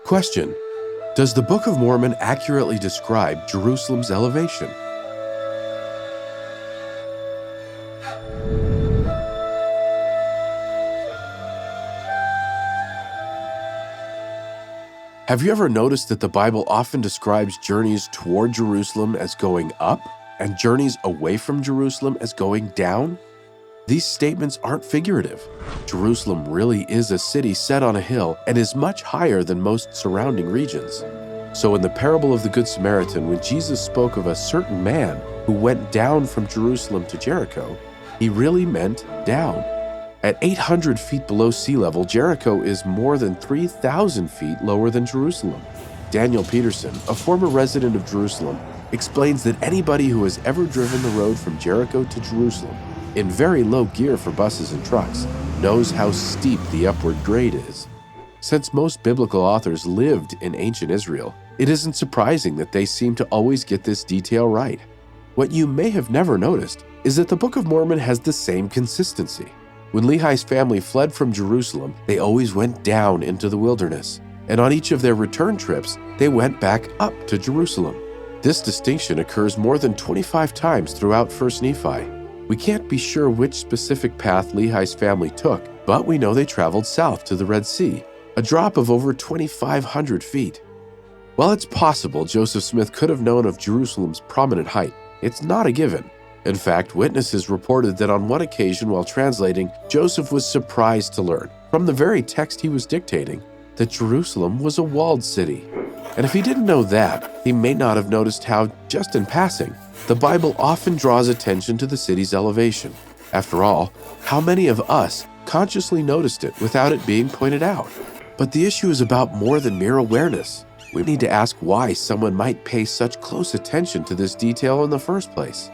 Question: does the Book of Mormon accurately describe Jerusalem's elevation? Have you ever noticed that the Bible often describes journeys toward Jerusalem as going up and journeys away from Jerusalem as going down? These statements aren't figurative. Jerusalem really is a city set on a hill and is much higher than most surrounding regions. So in the parable of the Good Samaritan, when Jesus spoke of a certain man who went down from Jerusalem to Jericho, he really meant down. At 800 feet below sea level, Jericho is more than 3,000 feet lower than Jerusalem. Daniel Peterson, a former resident of Jerusalem, explains that anybody who has ever driven the road from Jericho to Jerusalem in very low gear for buses and trucks knows how steep the upward grade is. Since most biblical authors lived in ancient Israel, it isn't surprising that they seem to always get this detail right. What you may have never noticed is that the Book of Mormon has the same consistency. When Lehi's family fled from Jerusalem, they always went down into the wilderness, and on each of their return trips, they went back up to Jerusalem. This distinction occurs more than 25 times throughout 1 Nephi. We can't be sure which specific path Lehi's family took, but we know they traveled south to the Red Sea, a drop of over 2,500 feet. While it's possible Joseph Smith could have known of Jerusalem's prominent height, it's not a given. In fact, witnesses reported that on one occasion while translating, Joseph was surprised to learn, from the very text he was dictating, that Jerusalem was a walled city. And if he didn't know that, he may not have noticed how, just in passing, the Bible often draws attention to the city's elevation. After all, how many of us consciously noticed it without it being pointed out? But the issue is about more than mere awareness. We need to ask why someone might pay such close attention to this detail in the first place.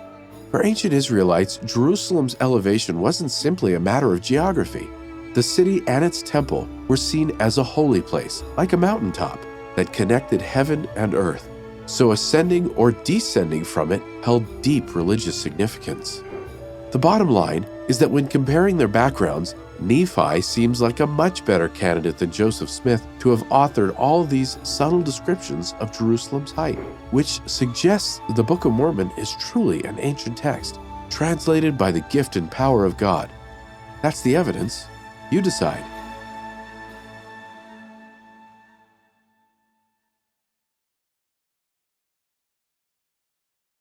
For ancient Israelites, Jerusalem's elevation wasn't simply a matter of geography. The city and its temple were seen as a holy place, like a mountaintop, that connected heaven and earth. So ascending or descending from it held deep religious significance. The bottom line is that when comparing their backgrounds, Nephi seems like a much better candidate than Joseph Smith to have authored all of these subtle descriptions of Jerusalem's height, which suggests the Book of Mormon is truly an ancient text, translated by the gift and power of God. That's the evidence. You decide.